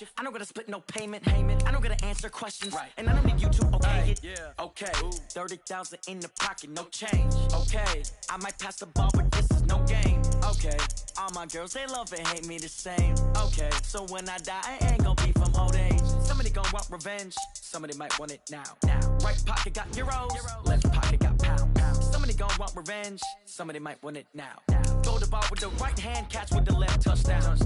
shift. I don't gotta split no payment. I don't gotta answer questions. Right. And I don't need you to okay it. Yeah. Okay. 30,000 in the pocket, no change. Okay. I might pass the ball, but this is no game. Okay. All my girls, they love and hate me the same. Okay. So when I die, I ain't gonna be from old age. Somebody gon' want revenge. Somebody might want it now. Right pocket got euros. Left pocket got pound. Somebody gon' want revenge. Somebody might want it now. Throw the ball with the right hand, catch with the left, touchdown.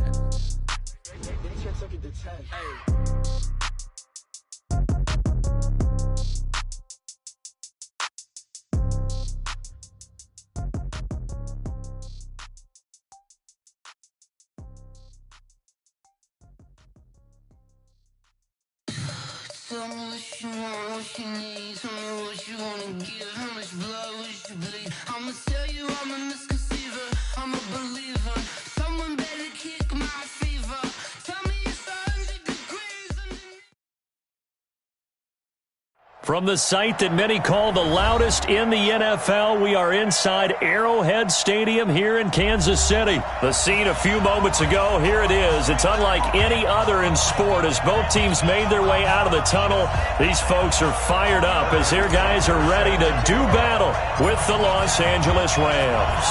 Tell me what you want, what you need. Tell me what you wanna give. How much blood would you bleed? I'ma tell you I'm a misconceiver. I'm a believer. Someone better kick my fever. Tell me it's 100 degrees. From the site that many call the loudest in the NFL, we are inside Arrowhead Stadium here in Kansas City. The scene a few moments ago, here it is. It's unlike any other in sport as both teams made their way out of the tunnel. These folks are fired up as their guys are ready to do battle with the Los Angeles Rams.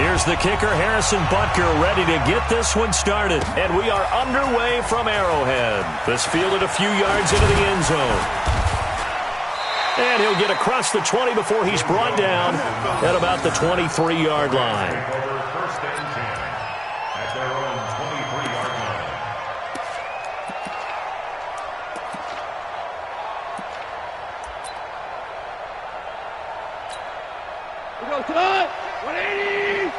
Here's the kicker, Harrison Butker, ready to get this one started. And we are underway from Arrowhead. This fielded a few yards into the end zone. And he'll get across the 20 before he's brought down at about the 23-yard line. First and 10 at their own 23-yard line. We go tonight. 180.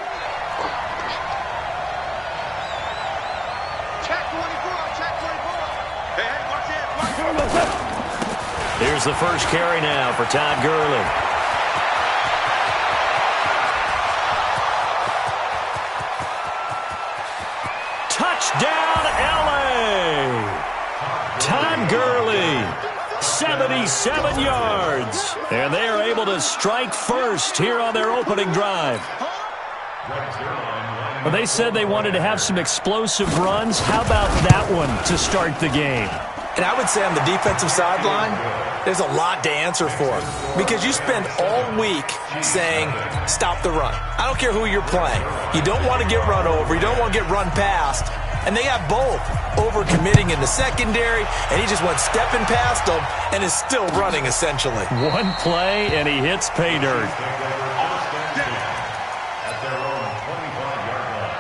Check 24. Check 24. Hey, watch it. Here's the first carry now for Todd Gurley. Touchdown, L.A. Todd Gurley, 77 yards. And they are able to strike first here on their opening drive. Well, they said they wanted to have some explosive runs. How about that one to start the game? And I would say on the defensive sideline, there's a lot to answer for because you spend all week saying, stop the run. I don't care who you're playing. You don't want to get run over. You don't want to get run past. And they have both over-committing in the secondary, and he just went stepping past them and is still running, essentially. One play, and he hits pay dirt. At their own 25-yard line.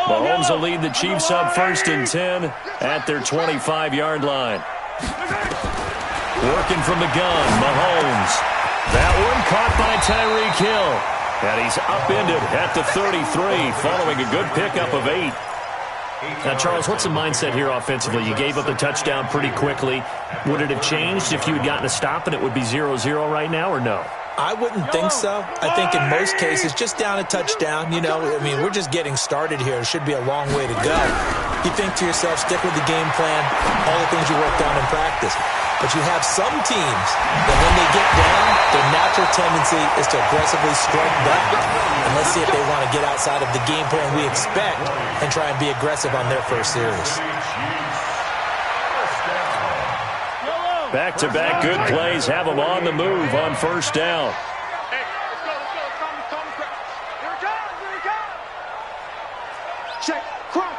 Mahomes will lead the Chiefs up first and 10 at their 25-yard line. Working from the gun, Mahomes. That one caught by Tyreek Hill. And he's upended at the 33 following a good pickup of 8. Now, Charles, what's the mindset here offensively? You gave up the touchdown pretty quickly. Would it have changed if you had gotten a stop and it would be 0-0 right now, or no? I wouldn't think so. I think in most cases, just down a touchdown, you know, I mean, we're just getting started here. It should be a long way to go. You think to yourself, stick with the game plan, all the things you worked on in practice. But you have some teams that when they get down, their natural tendency is to aggressively strike back. And let's see if they want to get outside of the game plan we expect and try and be aggressive on their first series. Back-to-back good plays have them on the move on first down. Hey, let's go. Come crouch. Here it comes. Check. Crouch.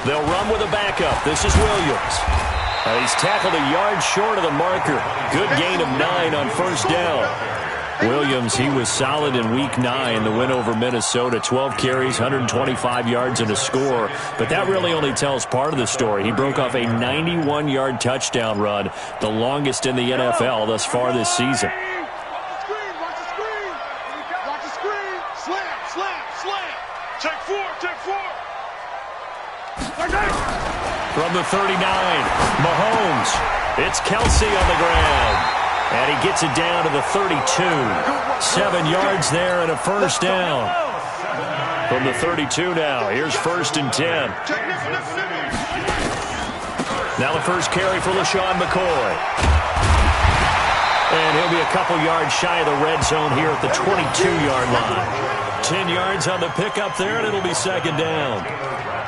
They'll run with a backup. This is Williams. He's tackled a yard short of the marker. Good gain of 9 on first down. Williams, he was solid in Week 9, the win over Minnesota. 12 carries, 125 yards, and a score. But that really only tells part of the story. He broke off a 91-yard touchdown run, the longest in the NFL thus far this season. Watch the screen. Slam. Take four. From the 39, Mahomes. It's Kelsey on the ground. And he gets it down to the 32. 7 yards there and a first down. From the 32 now, here's 1st and 10. Now the first carry for LaShawn McCoy. And he'll be a couple yards shy of the red zone here at the 22-yard line. 10 yards on the pickup there, and it'll be 2nd down.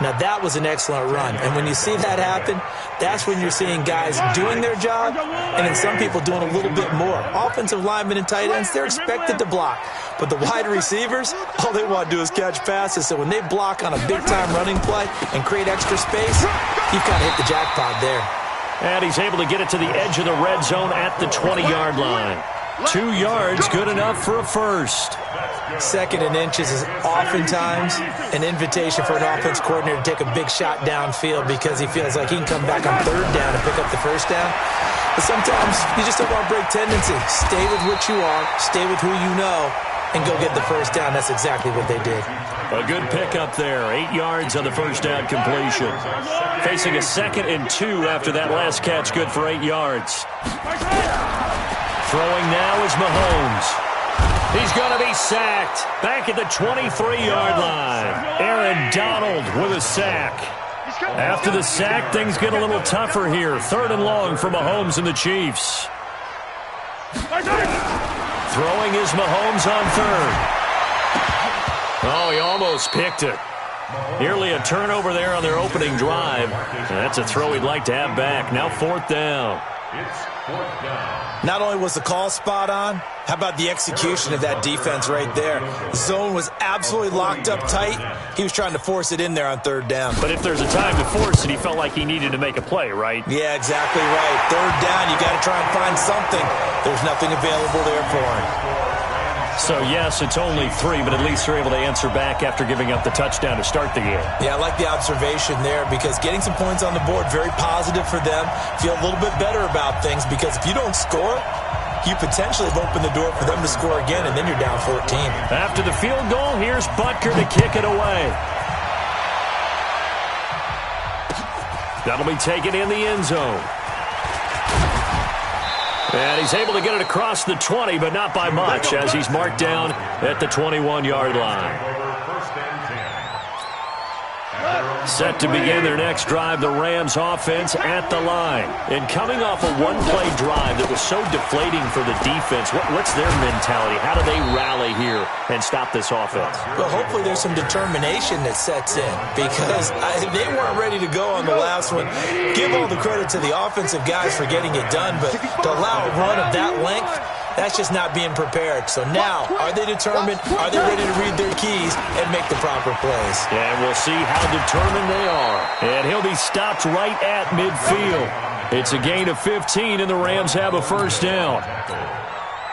Now, that was an excellent run. And when you see that happen, that's when you're seeing guys doing their job and then some people doing a little bit more. Offensive linemen and tight ends, they're expected to block. But the wide receivers, all they want to do is catch passes. So when they block on a big-time running play and create extra space, you've kind of hit the jackpot there. And he's able to get it to the edge of the red zone at the 20-yard line. 2 yards, good enough for a first. 2nd and inches is oftentimes an invitation for an offense coordinator to take a big shot downfield because he feels like he can come back on 3rd down and pick up the 1st down. But sometimes you just don't want to break tendency. Stay with what you are, stay with who you know, and go get the 1st down. That's exactly what they did. A good pickup there. 8 yards on the 1st down completion. Facing a 2nd and 2 after that last catch, good for 8 yards. Throwing now is Mahomes. He's going to be sacked. Back at the 23-yard line. Aaron Donald with a sack. After the sack, things get a little tougher here. 3rd and long for Mahomes and the Chiefs. Throwing is Mahomes on 3rd. Oh, he almost picked it. Nearly a turnover there on their opening drive. That's a throw he'd like to have back. Now 4th down. It's 4th down. Not only was the call spot on, how about the execution of that defense right there? The zone was absolutely locked up tight. He was trying to force it in there on 3rd down. But if there's a time to force it, he felt like he needed to make a play, right? Yeah, exactly right. 3rd down, you got to try and find something. There's nothing available there for him. So, yes, it's only 3, but at least they're able to answer back after giving up the touchdown to start the game. Yeah, I like the observation there because getting some points on the board, very positive for them. Feel a little bit better about things because if you don't score, you potentially have opened the door for them to score again, and then you're down 14. After the field goal, here's Butker to kick it away. That'll be taken in the end zone. And he's able to get it across the 20, but not by much, as he's marked down at the 21-yard line. Set to begin their next drive, the Rams offense at the line. And coming off a one-play drive that was so deflating for the defense, what's their mentality? How do they rally here and stop this offense? Well, hopefully there's some determination that sets in because they weren't ready to go on the last one. Give all the credit to the offensive guys for getting it done, but to allow a run of that length, that's just not being prepared. So now, are they determined? Are they ready to read their keys and make the proper plays? And we'll see how determined they are. And he'll be stopped right at midfield. It's a gain of 15, and the Rams have a 1st down.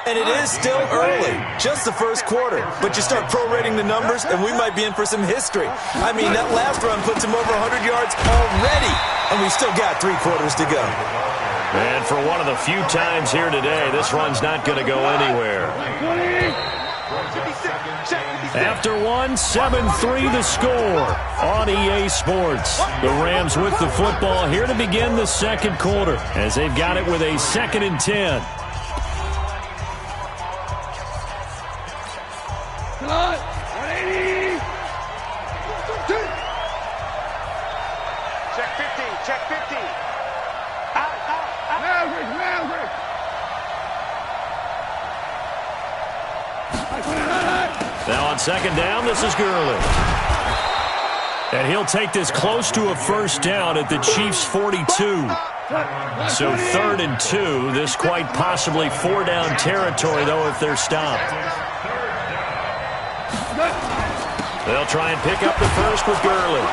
And it is still early, just the 1st quarter. But you start prorating the numbers, and we might be in for some history. I mean, that last run puts him over 100 yards already, and we still got 3 quarters to go. And for one of the few times here today, this run's not going to go anywhere. After one, 7-3 the score on EA Sports. The Rams with the football here to begin the 2nd quarter as they've got it with a 2nd and 10. Check 50, check 50. Now on 2nd down, this is Gurley. And he'll take this close to a 1st down at the Chiefs' 42. So 3rd and 2. This quite possibly 4-down territory, though, if they're stopped. They'll try and pick up the first with Gurley.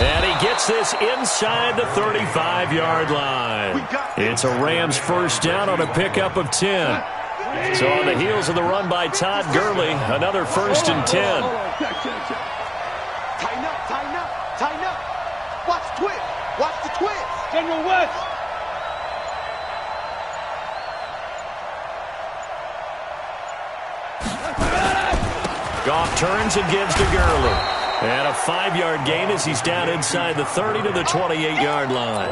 And he gets this inside the 35-yard line. It's a Rams 1st down on a pickup of 10. So on the heels of the run by Todd Gurley, another 1st and 10. Tighten up, tighten up, tighten up. Watch the twist. Watch the twist. General West. Goff turns and gives to Gurley. And a 5-yard gain as he's down inside the 30 to the 28-yard line.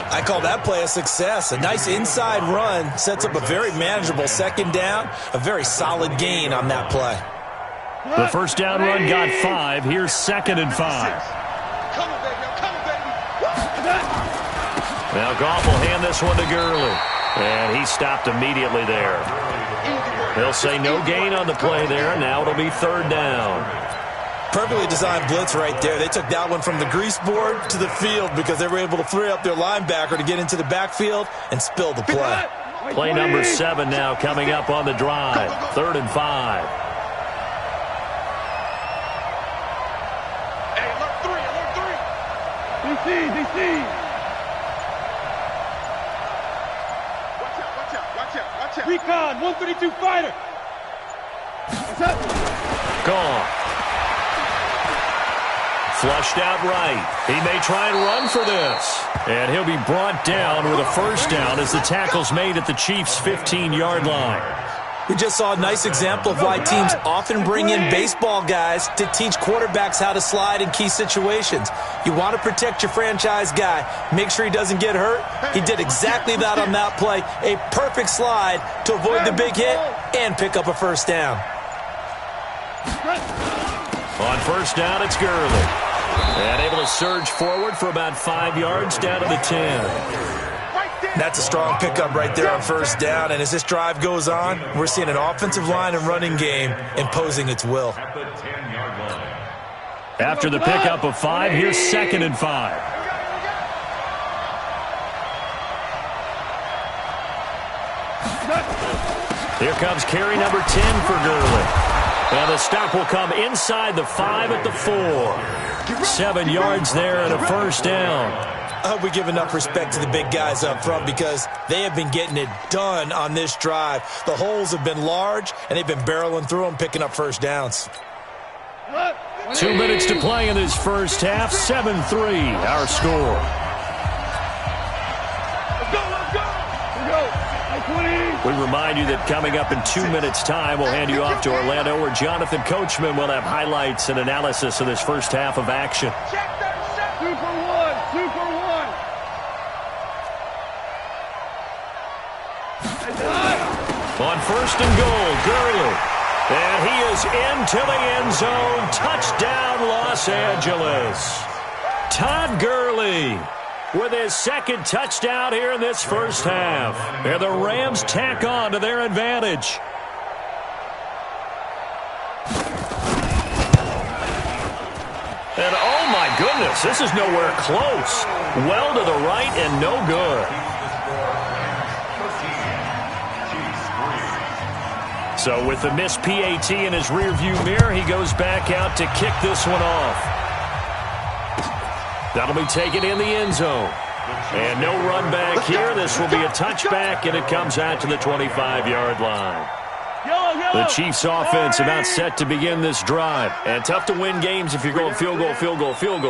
I call that play a success. A nice inside run sets up a very manageable 2nd down, a very solid gain on that play. The first down run got 5. Here's 2nd and 5. Come on, baby. Come on, baby. Now Goff will hand this one to Gurley. And he stopped immediately there. They'll say no gain on the play there. Now it'll be 3rd down. Perfectly designed blitz right there. They took that one from the grease board to the field because they were able to free up their linebacker to get into the backfield and spill the play. Play number 7 now coming up on the drive. 3rd and 5. Hey, alert 3, alert 3. DC. Watch out. Recon, 132 fighter. What's up? Gone. Flushed out right. He may try and run for this. And he'll be brought down with a first down as the tackle's made at the Chiefs' 15-yard line. We just saw a nice example of why teams often bring in baseball guys to teach quarterbacks how to slide in key situations. You want to protect your franchise guy. Make sure he doesn't get hurt. He did exactly that on that play. A perfect slide to avoid the big hit and pick up a first down. On first down, it's Gurley. And able to surge forward for about 5 yards down to the 10. That's a strong pickup right there on first down. And as this drive goes on, we're seeing an offensive line and running game imposing its will. After the pickup of 5, here's 2nd and 5. Here comes carry number 10 for Gurley. And the stop will come inside the 5 at the 4. 7 yards there and a first down. I hope we give enough respect to the big guys up front because they have been getting it done on this drive. The holes have been large, and they've been barreling through them, picking up first downs. 2 minutes to play in this first half. 7-3, our score. We remind you that coming up in 2 minutes' time, we'll hand you off to Orlando, where Jonathan Coachman will have highlights and analysis of this first half of action. Super one. On first and goal, Gurley. And he is into the end zone. Touchdown, Los Angeles. Todd Gurley with his 2nd touchdown here in this first half. And the Rams tack on to their advantage. And oh my goodness, this is nowhere close. Well to the right and no good. So with the missed PAT in his rearview mirror, he goes back out to kick this one off. That'll be taken in the end zone. And no run back here. This will be a touchback, and it comes out to the 25-yard line. The Chiefs offense about set to begin this drive. And tough to win games if you're going field goal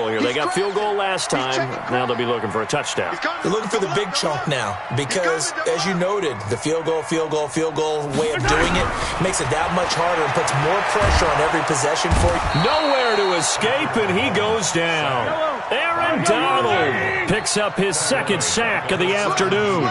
here. They got field goal last time. Now they'll be looking for a touchdown. They're looking for the big chunk now because, as you noted, the field goal way of doing it makes it that much harder and puts more pressure on every possession for you. Nowhere to escape, and he goes down. Aaron Donald picks up his 2nd sack of the afternoon.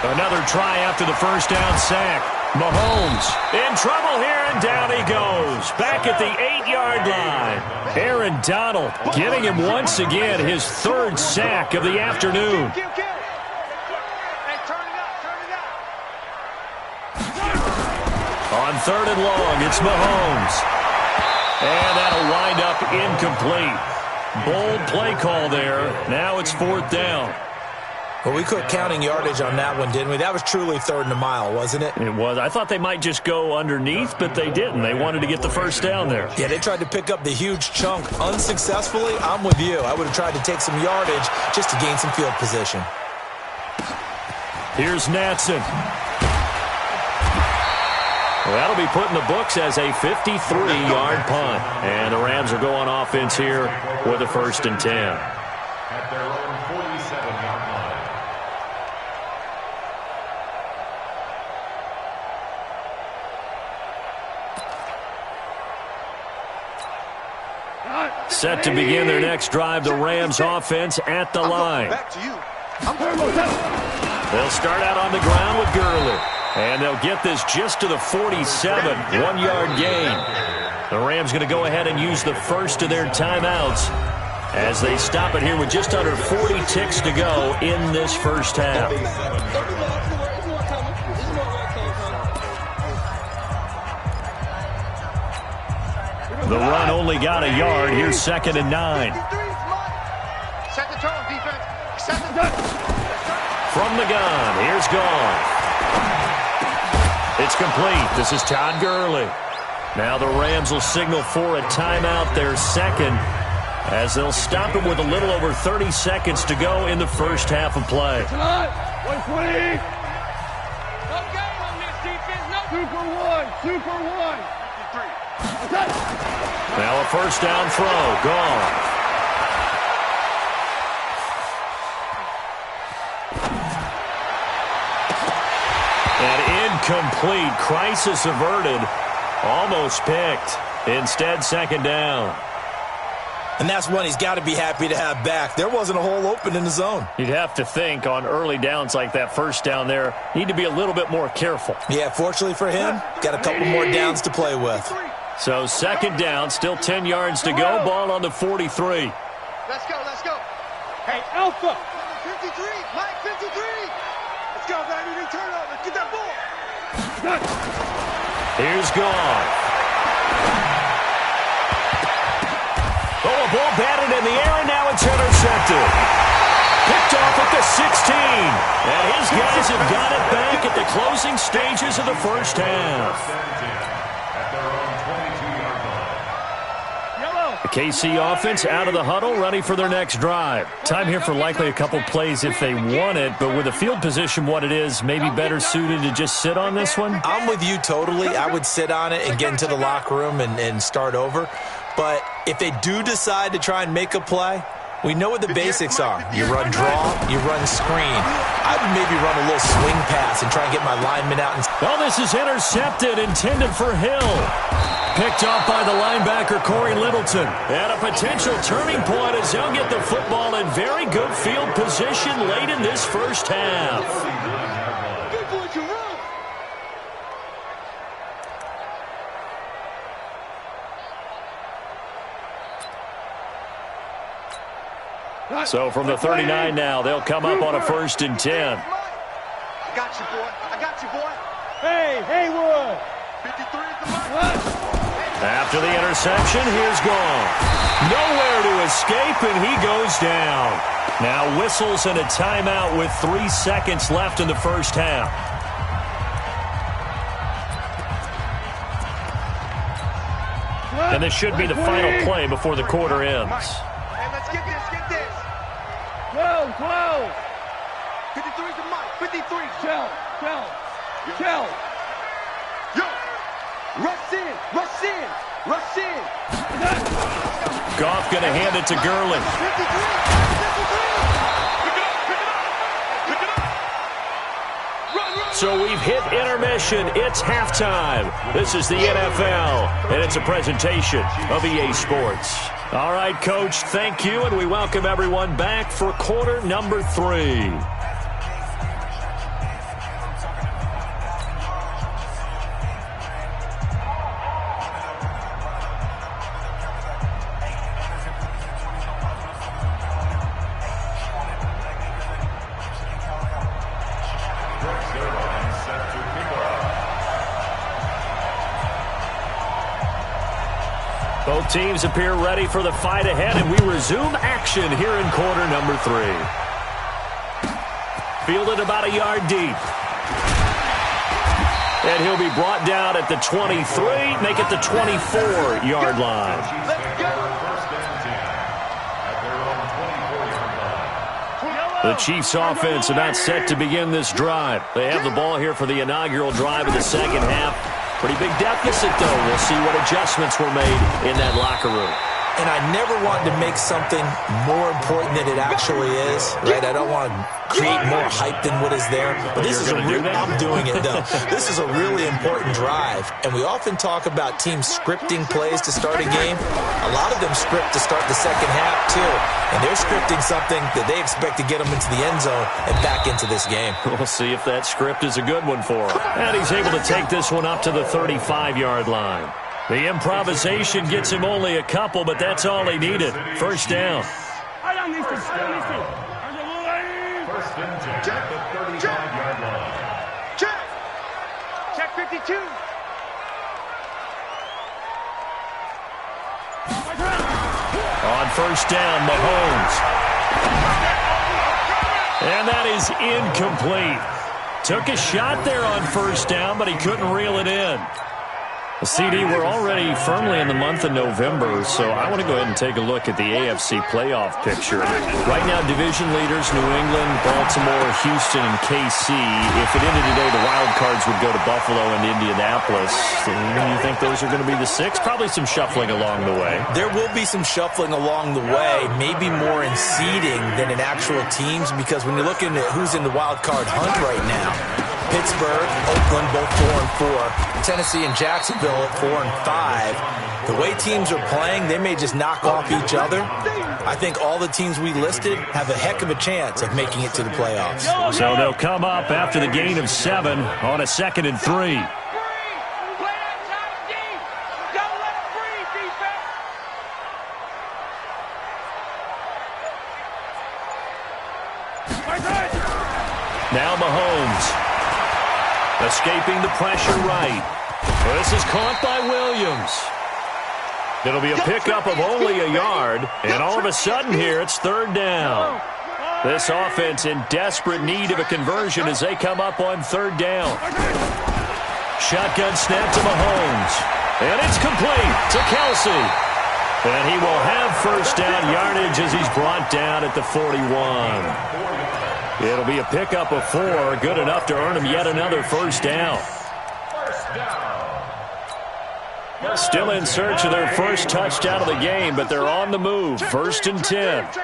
Another try after the first down sack. Mahomes in trouble here, and down he goes. Back at the 8-yard line. Aaron Donald getting him once again his 3rd sack of the afternoon. On 3rd and long, it's Mahomes. And that'll wind up incomplete. Bold play call there. Now it's 4th down. Well, we quit counting yardage on that one, didn't we? That was truly 3rd and a mile, wasn't it? It was. I thought they might just go underneath, but they didn't. They wanted to get the first down there. Yeah, they tried to pick up the huge chunk unsuccessfully. I'm with you. I would have tried to take some yardage just to gain some field position. Here's Natson. Well, that'll be put in the books as a 53-yard punt. And the Rams are going offense here with a 1st and 10. At their own 47-yard line. Set to begin their next drive, the Rams offense at the line. Back to you. They'll start out on the ground with Gurley. And they'll get this just to the 47, 1-yard gain. The Rams going to go ahead and use the first of their timeouts as they stop it here with just under 40 ticks to go in this first half. The run only got a yard. Here's 2nd and 9. Set the tone, defense. Set the tone. From the gun, here's Goff. It's complete. This is Todd Gurley. Now the Rams will signal for a timeout, their second, as they'll stop it with a little over 30 seconds to go in the first half of play. 120. No game on this defense. No. Super one. 53. Now a first down throw. Gone. And incomplete. Crisis averted. Almost picked. Instead, 2nd down. And that's one he's got to be happy to have back. There wasn't a hole open in the zone. You'd have to think on early downs like that first down there, need to be a little bit more careful. Yeah, fortunately for him, got a couple more downs to play with. So 2nd down, still 10 yards to go. Ball on the 43. Let's go. Hey, Alpha. 53. Mike, 53. Let's go, baby. Big turnover. Get that ball. Here's Goff. Oh, a ball batted in the air, and now it's intercepted. Picked off at the 16. And his guys have got it back at the closing stages of the first half. The KC offense out of the huddle, ready for their next drive. Time here for likely a couple plays if they want it, but with the field position what it is, maybe better suited to just sit on this one? I'm with you totally. I would sit on it and get into the locker room and start over. But if they do decide to try and make a play, we know what the basics are. You run draw, you run screen. I would maybe run a little swing pass and try and get my lineman out. Oh, this is intercepted, intended for Hill. Picked off by the linebacker, Corey Littleton. And a potential turning point as they'll get the football in very good field position late in this first half. Good boy, Jerome. So from the 39 now, they'll come up on a 1st and 10. I got you, boy. Hey, Haywood. 53 is the mark. After the interception, here's Goff. Nowhere to escape, and he goes down. Now whistles and a timeout with 3 seconds left in the first half. And this should be the final play before the quarter ends. Hey, let's get this. 12. 53 is the mark. 53. Shell. Yo. Rush in. Goff going to hand it to Gurley. 53. Pick it up. Run. So we've hit intermission. It's halftime. This is the NFL, and it's a presentation of EA Sports. All right, Coach, thank you, and we welcome everyone back for quarter number 3. Both teams appear ready for the fight ahead, and we resume action here in quarter number 3. Fielded about a yard deep. And he'll be brought down at the 23, make it the 24-yard line. The Chiefs' offense about set to begin this drive. They have the ball here for the inaugural drive of the second half. Pretty big deficit, though. We'll see what adjustments were made in that locker room. and I never want to make something more important than it actually is, right? I don't want to create more hype than what is there. But this is I'm doing it, though. This is a really important drive, and we often talk about teams scripting plays to start a game. A lot of them script to start the second half, too, and they're scripting something that they expect to get them into the end zone and back into this game. We'll see if that script is a good one for him. And he's able to take this one up to the 35-yard line. The improvisation gets him only a couple, but that's all he needed. First down. First and 10 at the 35-yard line. Check 52. On first down, Mahomes. And that is incomplete. Took a shot there on first down, but he couldn't reel it in. CD, we're already firmly in the month of November, so I want to go ahead and take a look at the AFC playoff picture. Right now, division leaders, New England, Baltimore, Houston, and KC. If it ended today, the wild cards would go to Buffalo and Indianapolis. Do you think those are going to be the six? Probably some shuffling along the way. There will be some shuffling along the way, maybe more in seeding than in actual teams, because when you're looking at who's in the wild card hunt right now, Pittsburgh, Oakland, both 4-4. Tennessee and Jacksonville at 4-5. The way teams are playing, they may just knock off each other. I think all the teams we listed have a heck of a chance of making it to the playoffs. So they'll come up after the gain of 7 on a 2nd and 3. Now Mahomes. Escaping the pressure right. This is caught by Williams. It'll be a pickup of only a yard, and all of a sudden here it's third down. This offense in desperate need of a conversion as they come up on third down. Shotgun snap to Mahomes. And it's complete to Kelsey. And he will have first down yardage as he's brought down at the 41. It'll be a pickup of 4, good enough to earn him yet another first down. Still in search of their first touchdown of the game, but they're on the move. First and 10. 36.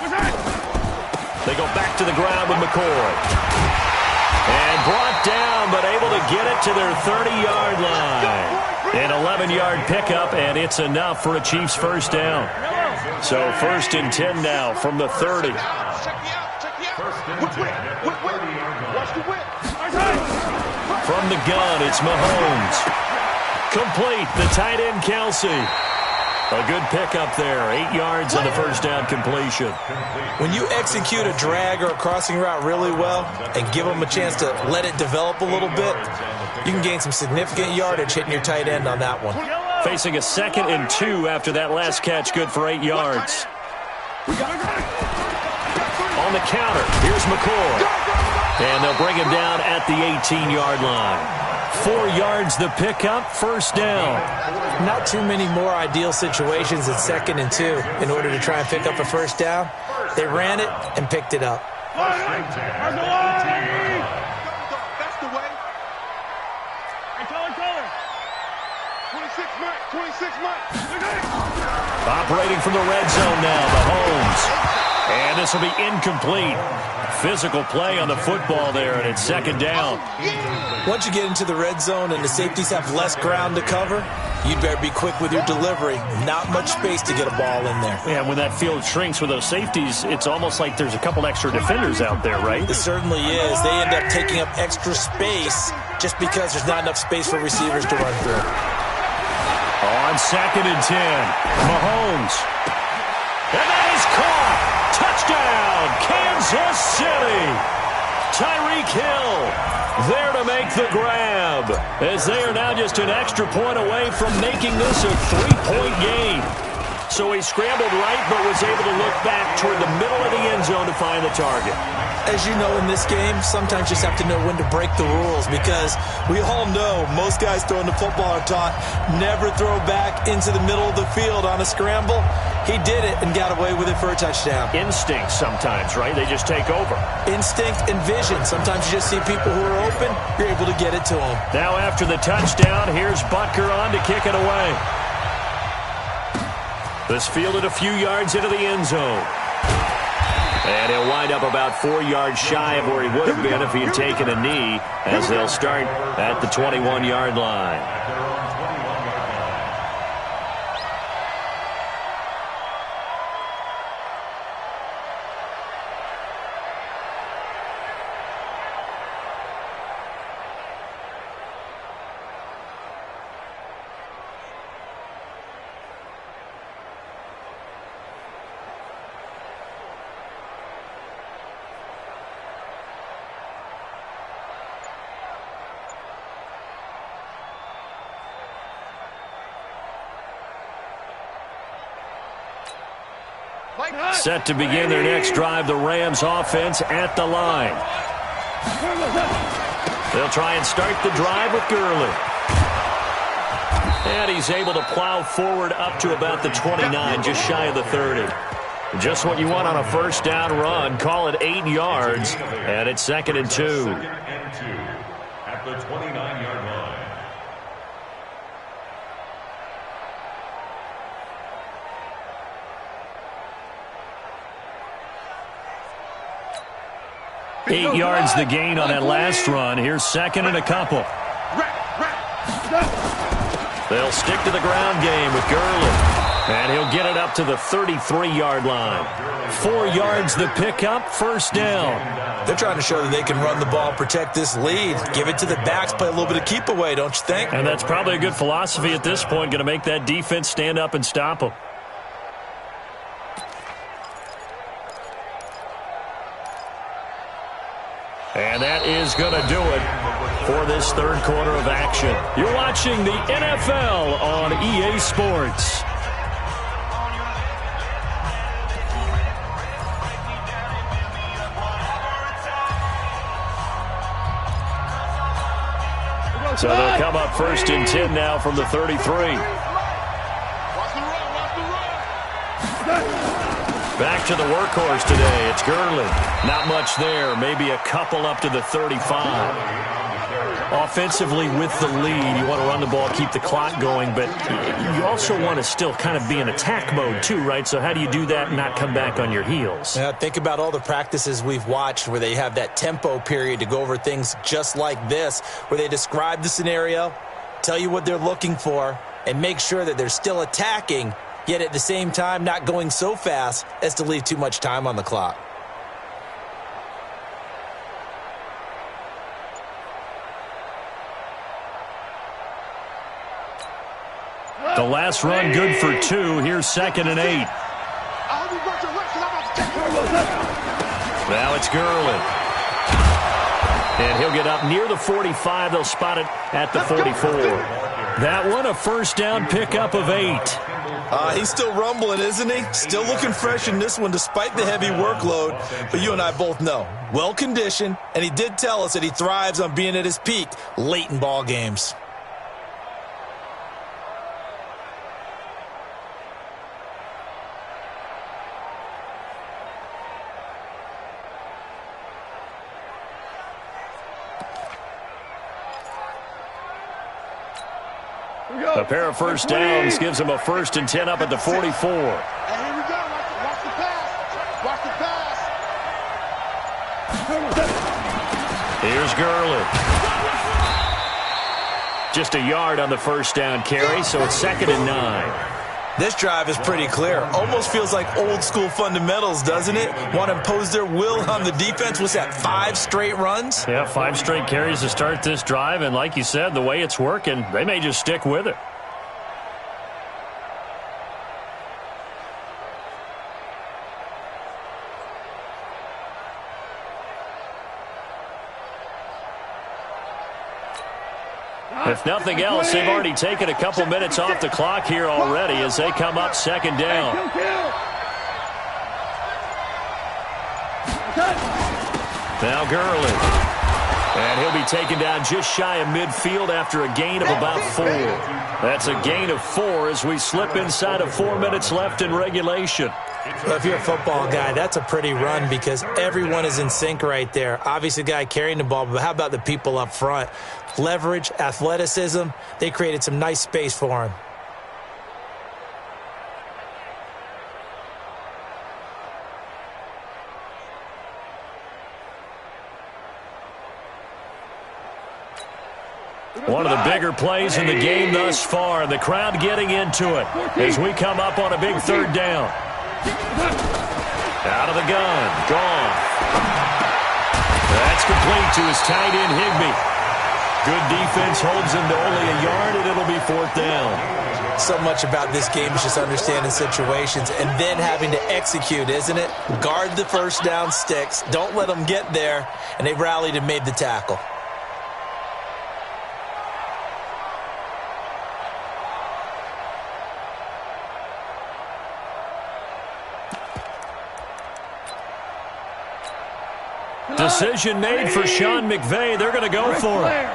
Attack. They go back to the ground with McCoy. And brought down, but able to get it to their 30-yard line. An 11-yard pickup, and it's enough for a Chiefs first down. So first and 10 now from the 30. Check me out. Watch the whip. From the gun, it's Mahomes. Complete, the tight end Kelsey. A good pickup there, 8 yards on the first down completion. When you execute a drag or a crossing route really well and give them a chance to let it develop a little bit, you can gain some significant yardage hitting your tight end on that one. Facing a 2nd and 2 after that last catch, good for 8 yards. On the counter, here's McCoy. And they'll bring him down at the 18-yard line. 4 yards the pickup, first down. Not too many more ideal situations at 2nd and 2 in order to try and pick up a first down. They ran it and picked it up. That's the way. Hey, color. 26 months. Operating from the red zone now, Mahomes. And this will be incomplete. Physical play on the football there, and it's second down. Once you get into the red zone and the safeties have less ground to cover, you'd better be quick with your delivery. Not much space to get a ball in there. Yeah, when that field shrinks with those safeties, it's almost like there's a couple extra defenders out there, right? It certainly is. They end up taking up extra space just because there's not enough space for receivers to run through. On 2nd and 10, Mahomes. And that is caught. Touchdown, Kansas City. Tyreek Hill there to make the grab, as they are now just an extra point away from making this a 3-point game. So he scrambled right, but was able to look back toward the middle of the end zone to find the target. As you know, in this game, sometimes you just have to know when to break the rules, because we all know most guys throwing the football are taught never throw back into the middle of the field on a scramble. He did it and got away with it for a touchdown. Instinct sometimes, right? They just take over. Instinct and vision. Sometimes you just see people who are open, you're able to get it to them. Now after the touchdown, here's Butker on to kick it away. This fielded a few yards into the end zone. And he'll wind up about 4 yards shy of where he would have been if he had taken a knee, as they'll start at the 21-yard line. Set to begin their next drive, the Rams offense at the line. They'll try and start the drive with Gurley. And he's able to plow forward up to about the 29, just shy of the 30. Just what you want on a first down run. Call it 8 yards, and it's 2nd and 2. At the 29-yard line. Eight yards the gain on that last run. Here's 2nd and a couple. They'll stick to the ground game with Gurley. And he'll get it up to the 33-yard line. 4 yards the pickup, first down. They're trying to show that they can run the ball, protect this lead. Give it to the backs, play a little bit of keep away, don't you think? And that's probably a good philosophy at this point. Going to make that defense stand up and stop them. And that is going to do it for this third quarter of action. You're watching the NFL on EA Sports. So they'll come up 1st and 10 now from the 33. Back to the workhorse today. It's Gurley. Not much there. Maybe a couple up to the 35. Offensively with the lead, you want to run the ball, keep the clock going, but you also want to still kind of be in attack mode too, right? So how do you do that and not come back on your heels? Yeah, think about all the practices we've watched where they have that tempo period to go over things just like this, where they describe the scenario, tell you what they're looking for, and make sure that they're still attacking, yet at the same time not going so fast as to leave too much time on the clock. The last run good for 2. Here's 2nd and 8. Now it's Gurley. And he'll get up near the 45. They'll spot it at the 44. That one a first down pickup of 8. He's still rumbling, isn't he? Still looking fresh in this one despite the heavy workload. But you and I both know, well-conditioned, and he did tell us that he thrives on being at his peak late in ball games. A pair of first downs gives him a 1st and 10 up at the 44. Hey, here we go. Watch the pass. Watch the pass. Here's Gurley. Just a yard on the first down carry, so it's 2nd and 9. This drive is pretty clear. Almost feels like old-school fundamentals, doesn't it? Want to impose their will on the defense. Was that 5 straight runs? Yeah, 5 straight carries to start this drive, and like you said, the way it's working, they may just stick with it. If nothing else, they've already taken a couple minutes off the clock here already as they come up second down. Now Gurley. And he'll be taken down just shy of midfield after a gain of about 4. That's a gain of 4 as we slip inside of 4 minutes left in regulation. Well, if you're a football guy, that's a pretty run because everyone is in sync right there. Obviously, the guy carrying the ball, but how about the people up front? Leverage, athleticism, they created some nice space for him. One of the bigger plays in the game thus far, and the crowd getting into it as we come up on a big third down. Out of the gun, gone. That's complete to his tight end, Higbee. Good defense holds him to only a yard, and it'll be 4th down. So much about this game is just understanding situations and then having to execute, isn't it? Guard the first down sticks. Don't let them get there, and they rallied and made the tackle. Decision made for Sean McVay. They're going to go for it.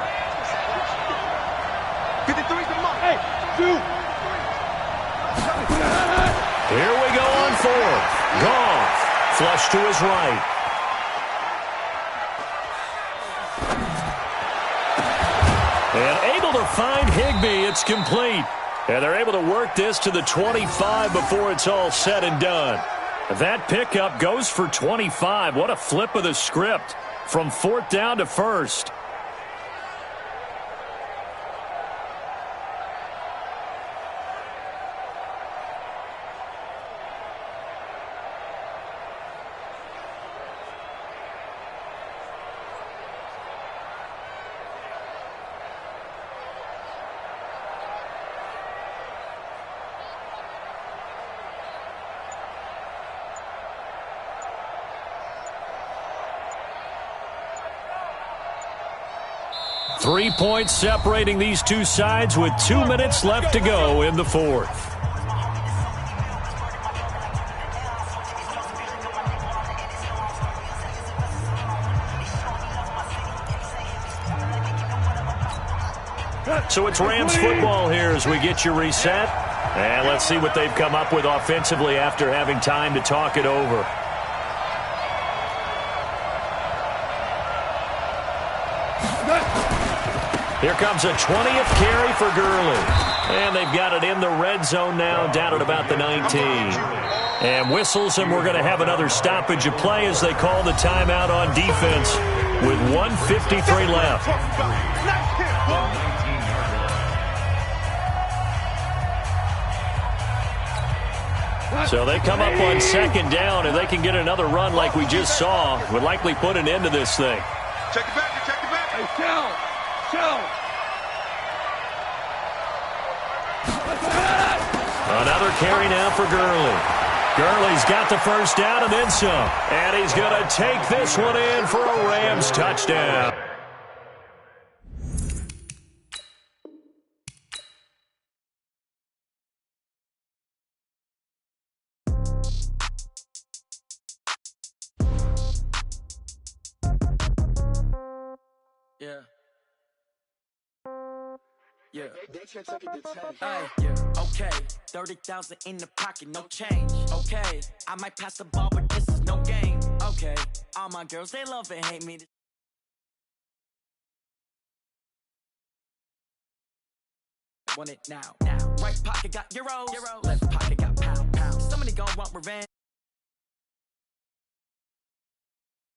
53's the mark. Hey, Here we go on 4th. Goff. Flush to his right. And able to find Higbee. It's complete. And they're able to work this to the 25 before it's all said and done. That pickup goes for 25. What a flip of the script from 4th down to 1st. Three points separating these two sides with 2 minutes left to go in the 4th. So it's Rams football here as we get you reset. And let's see what they've come up with offensively after having time to talk it over. Here comes a 20th carry for Gurley. And they've got it in the red zone now, down at about the 19. And whistles, and we're going to have another stoppage of play as they call the timeout on defense with 1:53 left. So they come up on 2nd down, and they can get another run like we just saw. Would likely put an end to this thing. Check it back, check it back. Hey, Shell. Another carry now for Gurley. Gurley's got the first down and then some. And he's going to take this one in for a Rams touchdown. Yeah. Okay. 30,000 in the pocket, no change. Okay. I might pass the ball, but this is no game. Okay. All my girls, they love and hate me. Want it now. Right pocket got euros. Left pocket got pound. Somebody gon' want revenge.